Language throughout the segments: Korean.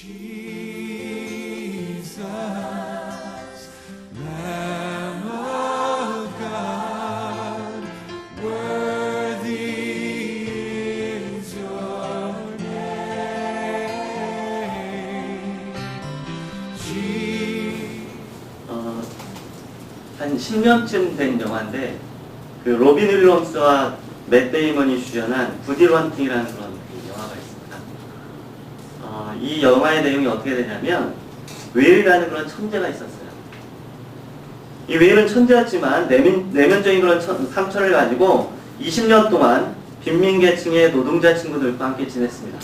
Jesus, Lamb of God, worthy is your name. 한 10년쯤 된 영화인데 그 로빈 윌리엄스와 맷 데이먼이 주연한 굿윌 헌팅이라는 그런 영화가 있습니다. 이 영화의 내용이 어떻게 되냐면 웨일이라는 그런 천재가 있었어요. 이 웨일은 천재였지만 내면적인 그런 상처를 가지고 20년 동안 빈민계층의 노동자 친구들과 함께 지냈습니다.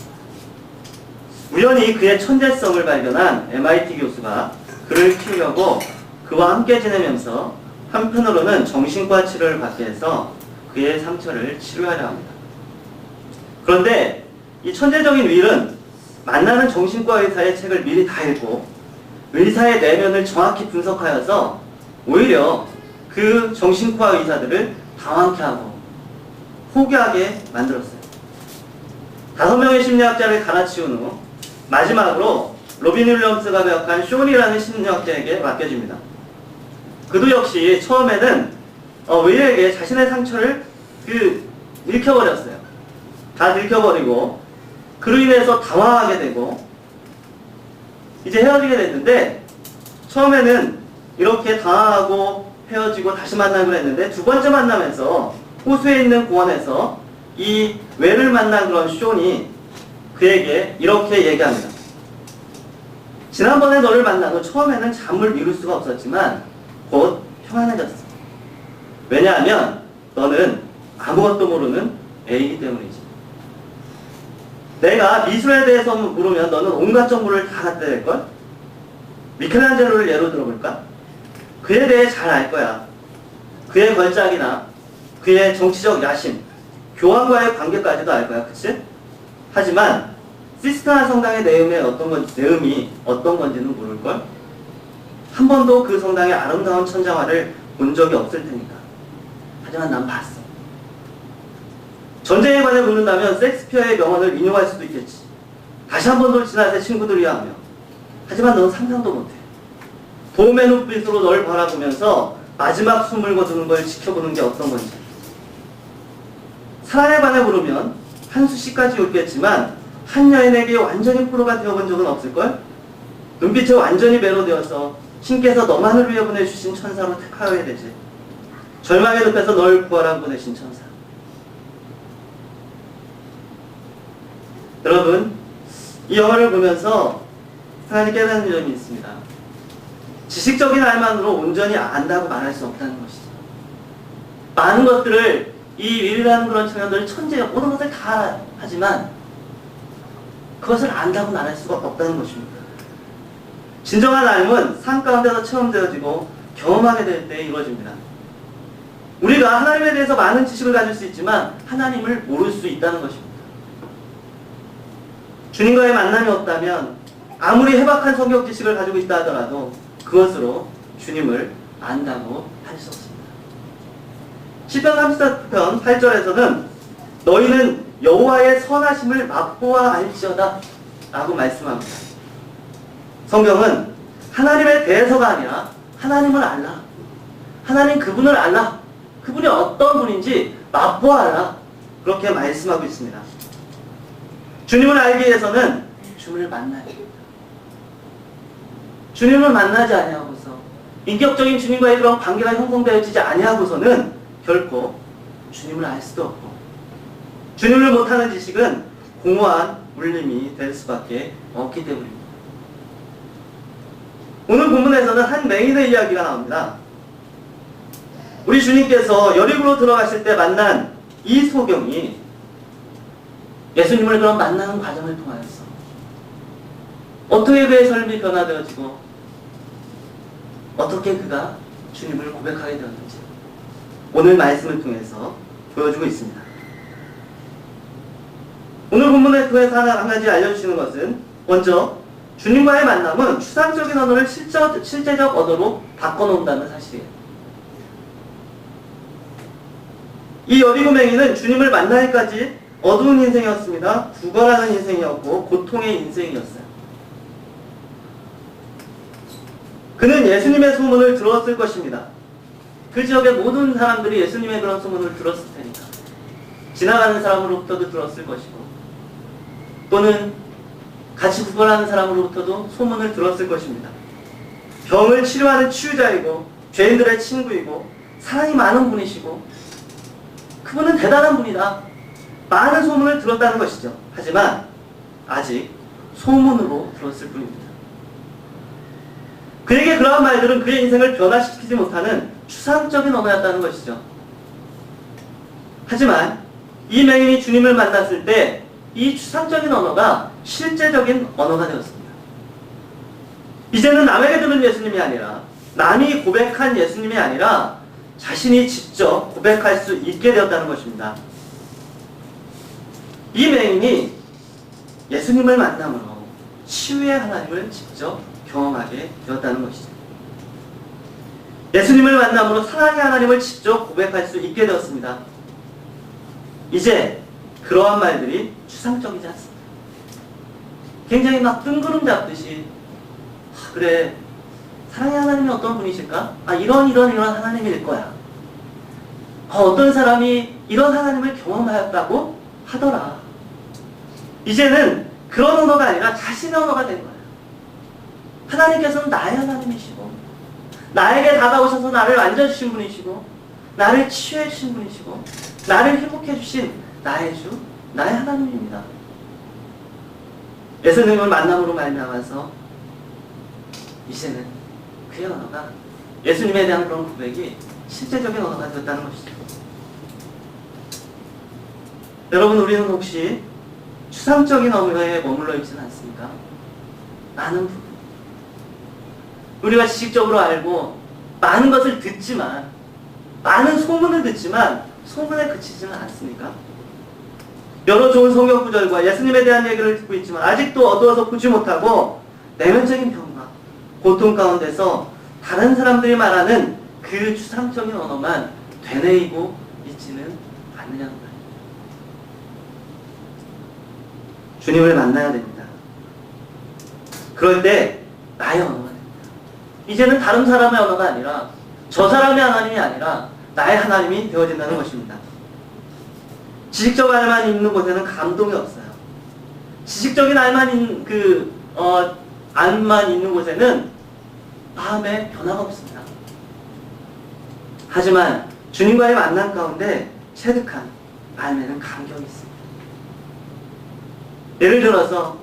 우연히 그의 천재성을 발견한 MIT 교수가 그를 키우려고 그와 함께 지내면서 한편으로는 정신과 치료를 받게 해서 그의 상처를 치료하려 합니다. 그런데 이 천재적인 윌은 만나는 정신과 의사의 책을 미리 다 읽고 의사의 내면을 정확히 분석하여서 오히려 그 정신과 의사들을 당황케 하고 포기하게 만들었어요. 5명의 심리학자를 갈아치운 후 마지막으로 로빈 윌리엄스가 배역한 쇼니라는 심리학자에게 맡겨집니다. 그도 역시 처음에는 웨일에게 자신의 상처를 읽혀버렸어요. 다 읽혀버리고 그로 인해서 당황하게 되고 이제 헤어지게 됐는데, 처음에는 이렇게 당황하고 헤어지고 다시 만나기로 했는데 두 번째 만나면서 호수에 있는 공원에서 이 웨일을 만난 그런 쇼니 그에게 이렇게 얘기합니다. 지난번에 너를 만난 후 처음에는 잠을 미룰 수가 없었지만 곧 평안해졌어. 왜냐하면 너는 아무것도 모르는 애이기 때문이지. 내가 미술에 대해서 물으면 너는 온갖 정보를 다 갖다 댈걸? 미켈란젤로를 예로 들어볼까? 그에 대해 잘 알 거야. 그의 걸작이나 그의 정치적 야심, 교황과의 관계까지도 알 거야. 그치? 하지만 시스타나 성당의 내음이 어떤 건지는 모를걸? 한 번도 그 성당의 아름다운 천장화를 본 적이 없을 테니까. 하지만 난 봤어. 전쟁에 관해 묻는다면 섹스피어의 명언을 인용할 수도 있겠지. 다시 한 번 더 지나세 친구들이야 하며. 하지만 넌 상상도 못해. 도움의 눈빛으로 널 바라보면서 마지막 숨을 거두는 걸 지켜보는 게 어떤 건지. 사랑에 관해 물으면 한수 씨까지 옳겠지만 한 여인에게 완전히 프로가 되어본 적은 없을걸? 눈빛에 완전히 매료되어서 신께서 너만을 위해 보내주신 천사로 택하여야 되지. 절망의 늪에서 널 구하라 보내신 천사. 여러분, 이 영화를 보면서 한 가지 깨닫는 점이 있습니다. 지식적인 알만으로 온전히 안다고 말할 수 없다는 것이죠. 많은 것들을 이 윌이라는 그런 청년들은 천재가 모든 것을 다 하지만 그것을 안다고 말할 수가 없다는 것입니다. 진정한 알림은 삶 가운데서 체험되어지고 경험하게 될 때 이루어집니다. 우리가 하나님에 대해서 많은 지식을 가질 수 있지만 하나님을 모를 수 있다는 것입니다. 주님과의 만남이 없다면 아무리 해박한 성경 지식을 가지고 있다 하더라도 그것으로 주님을 안다고 할 수 없습니다. 시편 34편 8절에서는 너희는 여호와의 선하심을 맛보아 알지어다 라고 말씀합니다. 성경은 하나님에 대해서가 아니라 하나님을 알라, 하나님 그분을 알라, 그분이 어떤 분인지 맛보아 알라, 그렇게 말씀하고 있습니다. 주님을 알기 위해서는 주님을 만나야 됩니다. 주님을 만나지 아니하고서 인격적인 주님과의 그런 관계가 형성되어지지 아니하고서는 결코 주님을 알 수도 없고, 주님을 못하는 지식은 공허한 울림이 될 수밖에 없기 때문입니다. 오늘 본문에서는 한 맹인의 이야기가 나옵니다. 우리 주님께서 여리고로 들어가실 때 만난 이 소경이 예수님을 그런 만나는 과정을 통하여서 어떻게 그의 삶이 변화되어지고 어떻게 그가 주님을 고백하게 되었는지 오늘 말씀을 통해서 보여주고 있습니다. 오늘 본문의 통해서 한 가지 알려주시는 것은, 먼저 주님과의 만남은 추상적인 언어를 실제적 언어로 바꿔놓는다는 사실이에요. 이 여리고 맹인은 주님을 만나기까지 어두운 인생이었습니다. 구걸하는 인생이었고 고통의 인생이었어요. 그는 예수님의 소문을 들었을 것입니다. 그 지역의 모든 사람들이 예수님의 그런 소문을 들었을 테니까. 지나가는 사람으로부터도 들었을 것이고, 또는 같이 구걸하는 사람으로부터도 소문을 들었을 것입니다. 병을 치료하는 치유자이고, 죄인들의 친구이고, 사랑이 많은 분이시고, 그분은 대단한 분이다. 많은 소문을 들었다는 것이죠. 하지만 아직 소문으로 들었을 뿐입니다. 그에게 그러한 말들은 그의 인생을 변화시키지 못하는 추상적인 언어였다는 것이죠. 하지만 이 맹인이 주님을 만났을 때 이 추상적인 언어가 실제적인 언어가 되었습니다. 이제는 남에게 들은 예수님이 아니라, 남이 고백한 예수님이 아니라 자신이 직접 고백할 수 있게 되었다는 것입니다. 이 맹인이 예수님을 만남으로 치유의 하나님을 직접 경험하게 되었다는 것이죠. 예수님을 만남으로 사랑의 하나님을 직접 고백할 수 있게 되었습니다. 이제 그러한 말들이 추상적이지 않습니다. 굉장히 막 뜬구름 잡듯이, 그래, 사랑의 하나님이 어떤 분이실까? 이런 하나님일 거야. 어떤 사람이 이런 하나님을 경험하였다고 하더라. 이제는 그런 언어가 아니라 자신의 언어가 된 거야. 하나님께서는 나의 하나님이시고, 나에게 다가오셔서 나를 만져주신 분이시고, 나를 치유해 주신 분이시고, 나를 회복해 주신 나의 주, 나의 하나님입니다. 예수님을 만남으로 말미암아서 이제는 그의 언어가, 예수님에 대한 그런 고백이 실제적인 언어가 되었다는 것이죠. 여러분, 우리는 혹시 추상적인 언어에 머물러 있지는 않습니까? 많은 부분, 우리가 지식적으로 알고 많은 것을 듣지만, 많은 소문을 듣지만 소문에 그치지는 않습니까? 여러 좋은 성경 구절과 예수님에 대한 얘기를 듣고 있지만 아직도 어두워서 보지 못하고 내면적인 병과 고통 가운데서 다른 사람들이 말하는 그 추상적인 언어만 되뇌이고 있지는 않느냐는 말입니다. 주님을 만나야 됩니다. 그럴 때 나의 언어가 됩니다. 이제는 다른 사람의 언어가 아니라, 저 사람의 하나님이 아니라 나의 하나님이 되어진다는 것입니다. 지식적 알만 있는 곳에는 감동이 없어요. 지식적인 알만 있는 곳에는 마음에 변화가 없습니다. 하지만 주님과의 만남 가운데 체득한 마음에는 감격이 있습니다. 예를 들어서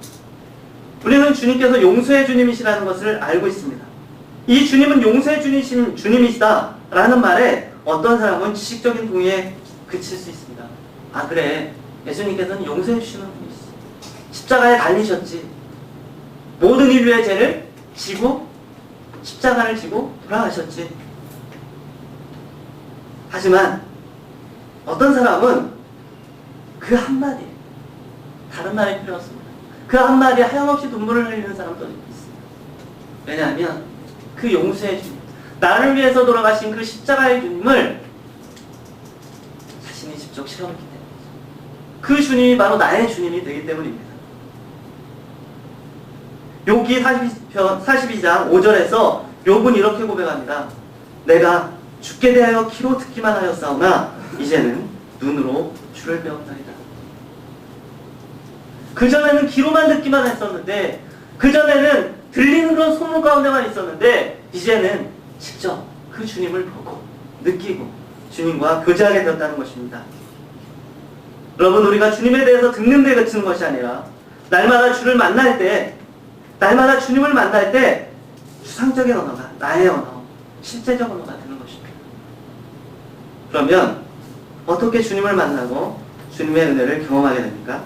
우리는 주님께서 용서의 주님이시라는 것을 알고 있습니다. 이 주님은 용서의 주님이시다라는 말에 어떤 사람은 지식적인 동의에 그칠 수 있습니다. 그래, 예수님께서는 용서해 주시는 분이시지. 십자가에 달리셨지. 모든 인류의 죄를 지고 십자가를 지고 돌아가셨지. 하지만 어떤 사람은 그 한마디, 다른 말이 필요 없습니다. 그 한마디에 하염없이 눈물을 흘리는 사람도 있습니다. 왜냐하면 그 용서의 주님, 나를 위해서 돌아가신 그 십자가의 주님을 자신이 직접 체험했기 때문이죠. 그 주님이 바로 나의 주님이 되기 때문입니다. 욥기 42장 5절에서 욥은 이렇게 고백합니다. 내가 주께 대하여 귀로 듣기만 하였사오나 이제는 눈으로 주를 배웠나이다. 그전에는 귀로만 듣기만 했었는데, 그전에는 들리는 그런 소문 가운데만 있었는데, 이제는 직접 그 주님을 보고 느끼고 주님과 교제하게 되었다는 것입니다. 여러분, 우리가 주님에 대해서 듣는 데 그치는 것이 아니라 날마다 주를 만날 때, 날마다 주님을 만날 때 추상적인 언어가 나의 언어, 실제적 언어가 되는 것입니다. 그러면 어떻게 주님을 만나고 주님의 은혜를 경험하게 됩니까?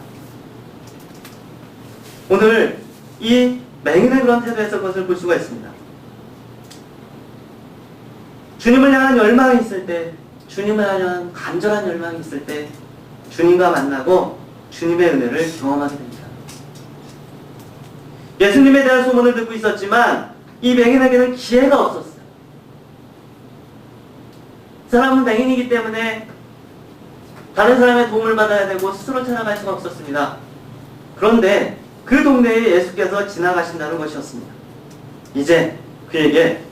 오늘 이 맹인의 그런 태도에서 그것을 볼 수가 있습니다. 주님을 향한 열망이 있을 때, 주님을 향한 간절한 열망이 있을 때 주님과 만나고 주님의 은혜를 경험하게 됩니다. 예수님에 대한 소문을 듣고 있었지만 이 맹인에게는 기회가 없었어요. 사람은 맹인이기 때문에 다른 사람의 도움을 받아야 되고 스스로 찾아갈 수가 없었습니다. 그런데 그 동네에 예수께서 지나가신다는 것이었습니다. 이제 그에게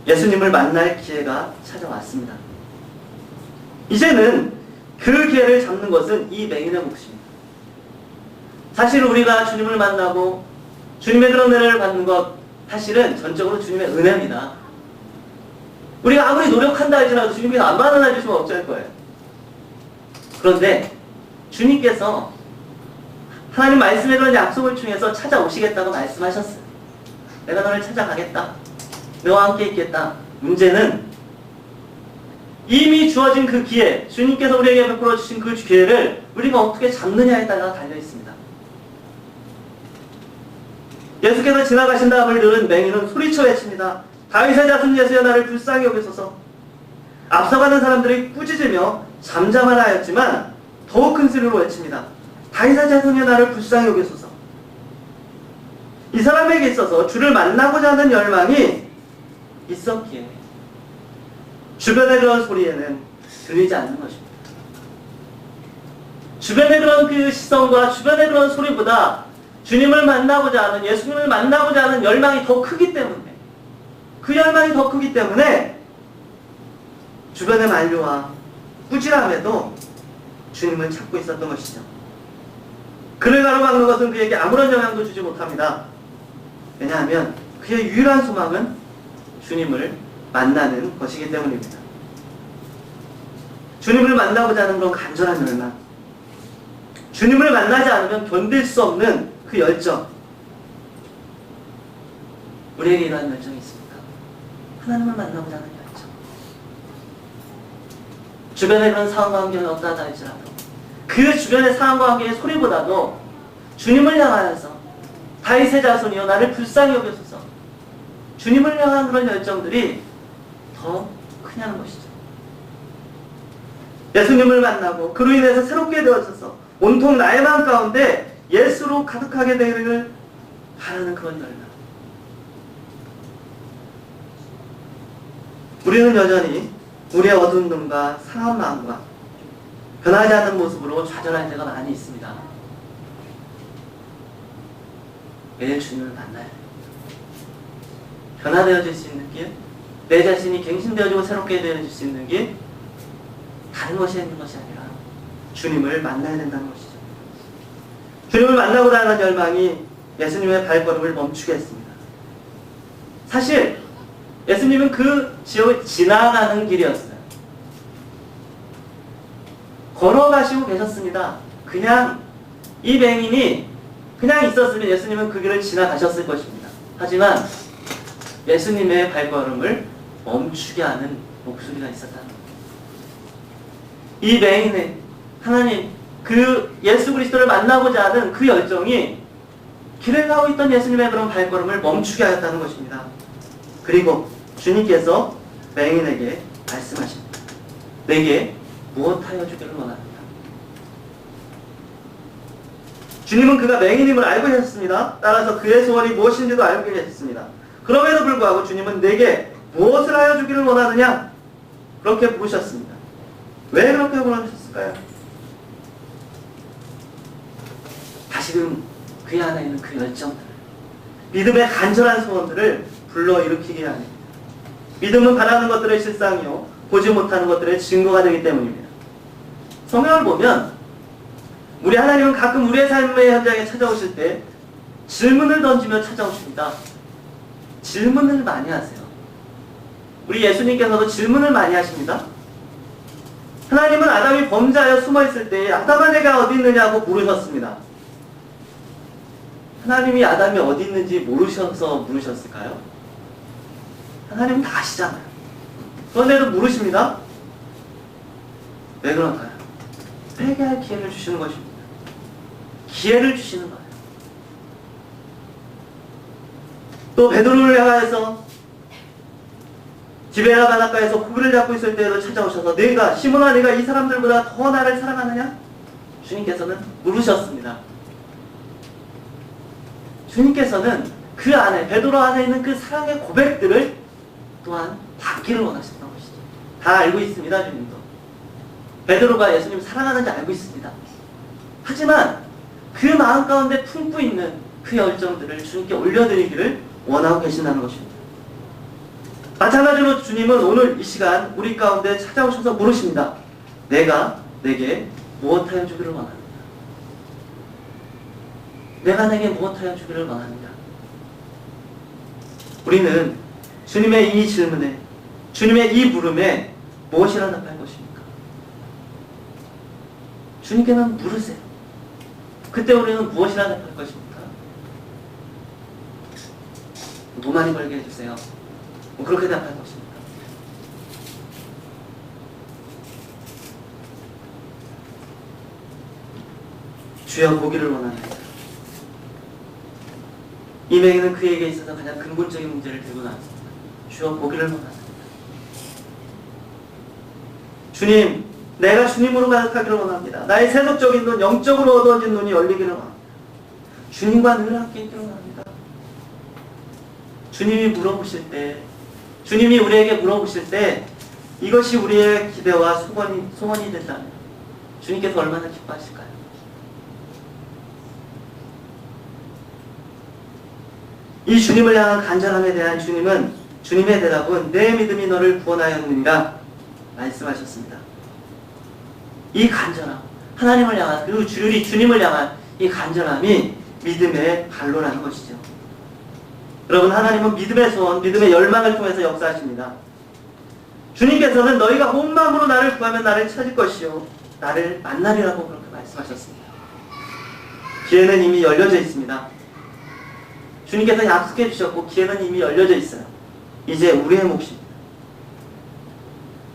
예수님을 만날 기회가 찾아왔습니다. 이제는 그 기회를 잡는 것은 이 맹인의 몫입니다. 사실 우리가 주님을 만나고 주님의 그런 은혜를 받는 것, 사실은 전적으로 주님의 은혜입니다. 우리가 아무리 노력한다 할지라도 주님께서 안 받아나 주시면 어쩔 거예요. 그런데 주님께서 하나님 말씀의 그런 약속을 통해서 찾아오시겠다고 말씀하셨어요. 내가 너를 찾아가겠다. 너와 함께 있겠다. 문제는 이미 주어진 그 기회, 주님께서 우리에게 베풀어 주신 그 기회를 우리가 어떻게 잡느냐에 따라 달려 있습니다. 예수께서 지나가신 다음을 들은 맹인은 소리쳐 외칩니다. 다윗의 자손 예수여 나를 불쌍히 여기소서. 앞서가는 사람들이 꾸짖으며 잠잠하라 하였지만 더욱 큰 소리로 외칩니다. 다윗의 자손여 나를 불쌍히 여기소서. 이 사람에게 있어서 주를 만나고자 하는 열망이 있었기에 주변의 그런 소리에는 들리지 않는 것입니다. 주변의 그런 그 시선과 주변의 그런 소리보다 주님을 만나고자 하는, 예수님을 만나고자 하는 열망이 더 크기 때문에, 그 열망이 더 크기 때문에 주변의 만류와 꾸지람에도 주님을 찾고 있었던 것이죠. 그를 가로막는 것은 그에게 아무런 영향도 주지 못합니다. 왜냐하면 그의 유일한 소망은 주님을 만나는 것이기 때문입니다. 주님을 만나고자 하는 그런 간절한 열망, 주님을 만나지 않으면 견딜 수 없는 그 열정, 우리에게 이러한 열정이 있습니까? 하나님을 만나고자 하는 열정. 주변의 그런 상황과 환경이 어떠하다 할지라도 그 주변의 상황과 환경의 소리보다도 주님을 향하여서 다윗의 자손이여 나를 불쌍히 여겨소서, 주님을 향한 그런 열정들이 더 크냐는 것이죠. 예수님을 만나고 그로 인해서 새롭게 되어져서 온통 나의 마음 가운데 예수로 가득하게 되기를 바라는 그런 열망. 우리는 여전히 우리의 어두운 눈과 상한 마음과 변하지 않는 모습으로 좌절할 때가 많이 있습니다. 매일 주님을 만나야 돼요. 변화되어질 수 있는 길, 내 자신이 갱신되어지고 새롭게 되어질 수 있는 길, 다른 것이 있는 것이 아니라 주님을 만나야 된다는 것이죠. 주님을 만나고 다는 열망이 예수님의 발걸음을 멈추게 했습니다. 사실 예수님은 그 지역을 지나가는 길이었어요. 걸어가시고 계셨습니다. 그냥 이 맹인이 그냥 있었으면 예수님은 그 길을 지나가셨을 것입니다. 하지만 예수님의 발걸음을 멈추게 하는 목소리가 있었다는 겁니다. 이 맹인의 하나님, 그 예수 그리스도를 만나고자 하는 그 열정이 길을 가고 있던 예수님의 그런 발걸음을 멈추게 하였다는 것입니다. 그리고 주님께서 맹인에게 말씀하십니다. 내게 무엇하여 주기를 원합니다. 주님은 그가 맹인임을 알고 계셨습니다. 따라서 그의 소원이 무엇인지도 알고 계셨습니다. 그럼에도 불구하고 주님은 내게 무엇을 하여 주기를 원하느냐? 그렇게 물으셨습니다. 왜 그렇게 물으셨을까요? 다시금 그의 안에 있는 그 열정들, 믿음의 간절한 소원들을 불러일으키게 합니다. 믿음은 바라는 것들의 실상이요 보지 못하는 것들의 증거가 되기 때문입니다. 성경을 보면 우리 하나님은 가끔 우리의 삶의 현장에 찾아오실 때 질문을 던지며 찾아오십니다. 질문을 많이 하세요. 우리 예수님께서도 질문을 많이 하십니다. 하나님은 아담이 범죄하여 숨어있을 때 아담아 내가 어디 있느냐고 물으셨습니다. 하나님이 아담이 어디 있는지 모르셔서 물으셨을까요? 하나님은 다 아시잖아요. 그런데도 물으십니다. 왜 그런가요? 회개할 기회를 주시는 것입니다. 기회를 주시는 거예요. 또 베드로를 향하여서 디베라 바닷가에서 고기를 잡고 있을 때에도 찾아오셔서 네가 시몬아 네가 이 사람들보다 더 나를 사랑하느냐? 주님께서는 물으셨습니다. 주님께서는 그 안에 베드로 안에 있는 그 사랑의 고백들을 또한 받기를 원하셨던 것이죠. 다 알고 있습니다. 주님도 베드로가 예수님 사랑하는지 알고 있습니다. 하지만 그 마음 가운데 품고 있는 그 열정들을 주님께 올려드리기를 원하고 계신다는 것입니다. 마찬가지로 주님은 오늘 이 시간 우리 가운데 찾아오셔서 물으십니다. 내가 내게 무엇하여 주기를 원합니다. 내가 내게 무엇하여 주기를 원합니다. 우리는 주님의 이 질문에, 주님의 이 물음에 무엇이라 답할 것입니까? 주님께는 물으세요. 그때 우리는 무엇이라 답할 것입니까? 돈 많이 벌게 해주세요. 그렇게 답할 것입니다. 주여 보기를 원합니다. 이 맹인은 그에게 있어서 가장 근본적인 문제를 들고 나왔습니다. 주여 보기를 원합니다. 주님, 내가 주님으로 가득하기를 원합니다. 나의 세속적인 눈, 영적으로 얻어진 눈이 열리기를 원합니다. 주님과 늘 함께 있기를 원합니다. 주님이 물어보실 때, 주님이 우리에게 물어보실 때 이것이 우리의 기대와 소원이 된다면 주님께서 얼마나 기뻐하실까요? 이 주님을 향한 간절함에 대한 주님의 대답은 내 믿음이 너를 구원하였느니라 말씀하셨습니다. 이 간절함, 하나님을 향한, 그리고 주님을 향한 이 간절함이 믿음의 발로라는 것이죠. 여러분, 하나님은 믿음의 소원, 믿음의 열망을 통해서 역사하십니다. 주님께서는 너희가 온 마음으로 나를 구하면 나를 찾을 것이요 나를 만나리라고 그렇게 말씀하셨습니다. 기회는 이미 열려져 있습니다. 주님께서 약속해 주셨고 기회는 이미 열려져 있어요. 이제 우리의 몫입니다.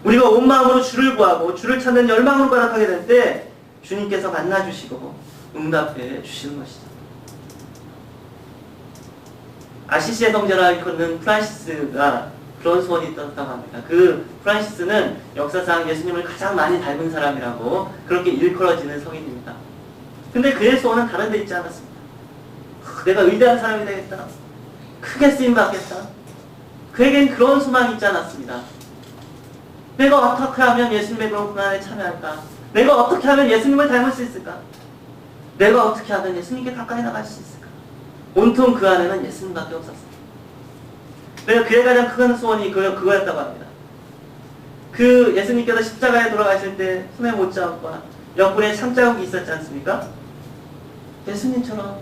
우리가 온 마음으로 주를 구하고 주를 찾는 열망으로 가득하게 될 때 주님께서 만나주시고 응답해 주시는 것이죠. 아시시의 성전을 이끄는 프란시스가 그런 소원이 있었다고 합니다. 그 프란시스는 역사상 예수님을 가장 많이 닮은 사람이라고 그렇게 일컬어지는 성인입니다. 근데 그의 소원은 다른 데 있지 않았습니다. 내가 위대한 사람이 되겠다. 크게 쓰임받겠다. 그에겐 그런 소망이 있지 않았습니다. 내가 어떻게 하면 예수님의 그런 고난에 참여할까? 내가 어떻게 하면 예수님을 닮을 수 있을까? 내가 어떻게 하면 예수님께 가까이 나갈 수 있을까? 온통 그 안에는 예수님밖에 없었습니다. 그래서 그의 가장 큰 소원이 그거였다고 합니다. 그 예수님께서 십자가에 돌아가실 때 손에 못자국과 옆구리에 참자국이 있었지 않습니까? 예수님처럼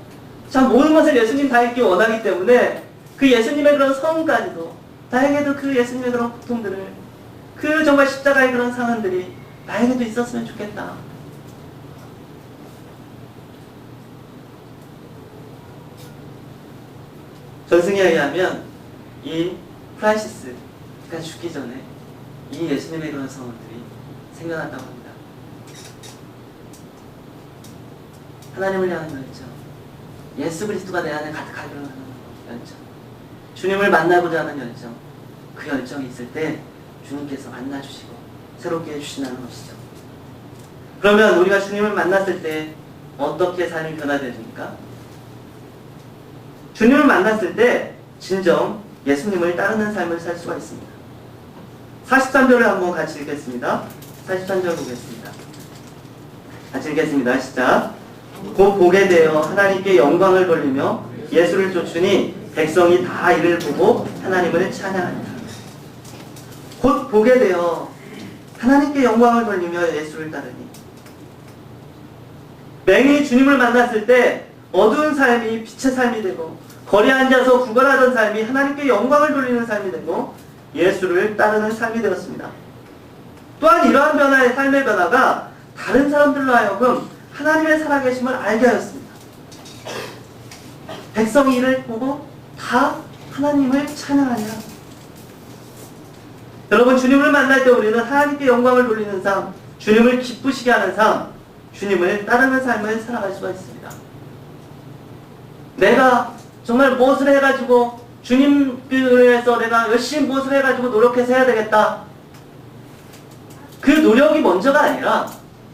참 모든 것을 예수님 다 있기 원하기 때문에 그 예수님의 그런 성까지도 나에게도 그 예수님의 그런 고통들을 그 정말 십자가의 그런 상흔들이 나에게도 있었으면 좋겠다. 전승에 의하면 이 프란시스가 죽기 전에 이 예수님의 그런 성원들이 생겨났다고 합니다. 하나님을 향한 열정, 예수 그리스도가 내 안에 가득하기를 하는 열정, 주님을 만나고자 하는 열정, 그 열정이 있을 때 주님께서 만나주시고 새롭게 해주신다는 것이죠. 그러면 우리가 주님을 만났을 때 어떻게 삶이 변화됩니까? 주님을 만났을 때 진정 예수님을 따르는 삶을 살 수가 있습니다. 43절을 한번 같이 읽겠습니다. 43절 보겠습니다. 같이 읽겠습니다. 시작. 곧 보게 되어 하나님께 영광을 돌리며 예수를 쫓으니 백성이 다 이를 보고 하나님을 찬양하니라. 곧 보게 되어 하나님께 영광을 돌리며 예수를 따르니, 맹인이 주님을 만났을 때 어두운 삶이 빛의 삶이 되고 거리에 앉아서 구걸하던 삶이 하나님께 영광을 돌리는 삶이 되고 예수를 따르는 삶이 되었습니다. 또한 이러한 변화의 삶의 변화가 다른 사람들로 하여금 하나님의 살아계심을 알게 하였습니다. 백성이 이를 보고 다 하나님을 찬양하니라. 여러분, 주님을 만날 때 우리는 하나님께 영광을 돌리는 삶, 주님을 기쁘시게 하는 삶, 주님을 따르는 삶을 살아갈 수가 있습니다. 내가 정말 무엇을 해가지고 주님을 위해서 내가 열심히 무엇을 해가지고 노력해서 해야 되겠다. 그 노력이 먼저가 아니라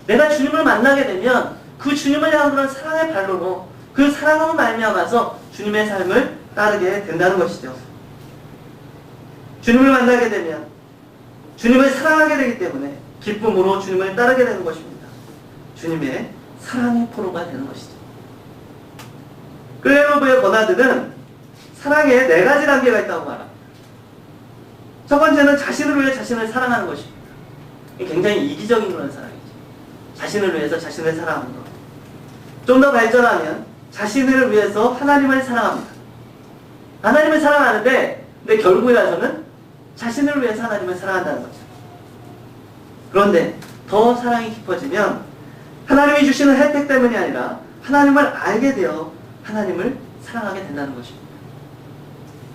내가 주님을 만나게 되면 그 주님을 향한 그런 사랑의 발로로 그 사랑으로 말미암아서 주님의 삶을 따르게 된다는 것이죠. 주님을 만나게 되면 주님을 사랑하게 되기 때문에 기쁨으로 주님을 따르게 되는 것입니다. 주님의 사랑의 포로가 되는 것이죠. 클레로브의 버나드는 사랑에 4가지 단계가 있다고 말합니다. 첫 번째는 자신을 위해 자신을 사랑하는 것입니다. 이게 굉장히 이기적인 그런 사랑이죠. 자신을 위해서 자신을 사랑하는 것. 좀 더 발전하면 자신을 위해서 하나님을 사랑합니다. 하나님을 사랑하는데 근데 결국에 가서는 자신을 위해서 하나님을 사랑한다는 거죠. 그런데 더 사랑이 깊어지면 하나님이 주시는 혜택 때문이 아니라 하나님을 알게 되어 하나님을 사랑하게 된다는 것입니다.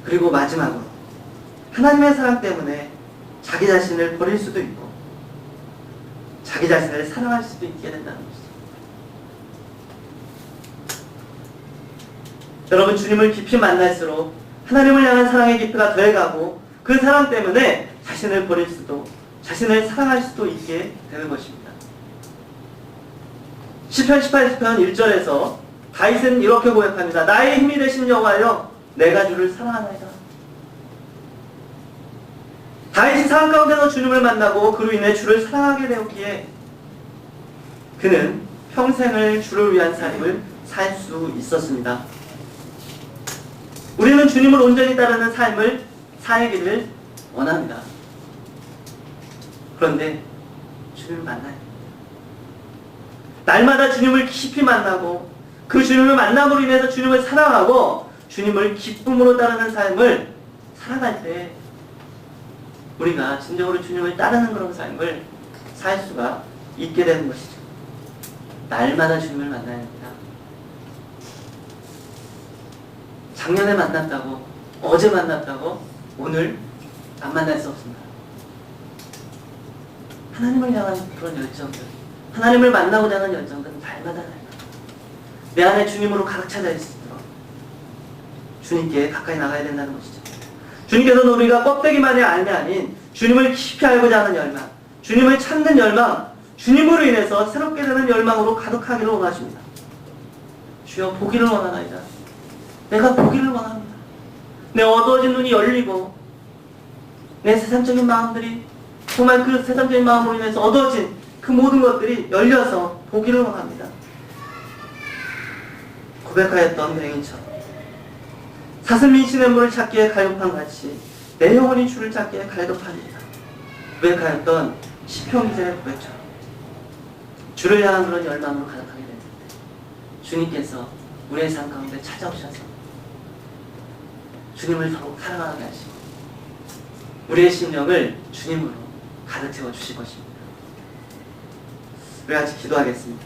그리고 마지막으로 하나님의 사랑 때문에 자기 자신을 버릴 수도 있고 자기 자신을 사랑할 수도 있게 된다는 것이죠. 여러분, 주님을 깊이 만날수록 하나님을 향한 사랑의 깊이가 더해가고 그 사랑 때문에 자신을 버릴 수도 자신을 사랑할 수도 있게 되는 것입니다. 시편 18편 1절에서 다윗은 이렇게 고백합니다. 나의 힘이 되신 여호와여, 내가 주를 사랑하나이다. 다윗이 삶 가운데서 주님을 만나고 그로 인해 주를 사랑하게 되었기에 그는 평생을 주를 위한 삶을 살 수 있었습니다. 우리는 주님을 온전히 따르는 삶을 살기를 원합니다. 그런데 주님을 만나요. 날마다 주님을 깊이 만나고 그 주님을 만남으로 인해서 주님을 사랑하고 주님을 기쁨으로 따르는 삶을 살아갈 때 우리가 진정으로 주님을 따르는 그런 삶을 살 수가 있게 되는 것이죠. 날마다 주님을 만나야 합니다. 작년에 만났다고, 어제 만났다고 오늘 안 만날 수 없습니다. 하나님을 향한 그런 열정들, 하나님을 만나고자 하는 열정들은 날마다 내 안에 주님으로 가득 차져 있도록 주님께 가까이 나가야 된다는 것이죠. 주님께서는 우리가 껍데기만이 아닌 주님을 깊이 알고자 하는 열망, 주님을 찾는 열망, 주님으로 인해서 새롭게 되는 열망으로 가득하기를 원하십니다. 주여, 보기를 원하나이다. 내가 보기를 원합니다. 내 어두워진 눈이 열리고 내 세상적인 마음들이 정말 그 세상적인 마음으로 인해서 어두워진 그 모든 것들이 열려서 보기를 원합니다. 고백하였던 맹인처럼 사슴이 시냇물을 찾기에 갈급한 같이 내 영혼이 주를 찾기에 갈급합니다. 고백하였던 시편 기자의 고백처럼 주를 향한 그런 열망으로 가득하게 되는데 주님께서 우리의 삶 가운데 찾아오셔서 주님을 더욱 사랑하게 하시고 우리의 심령을 주님으로 가득 채워 주실 것입니다. 우리 같이 기도하겠습니다.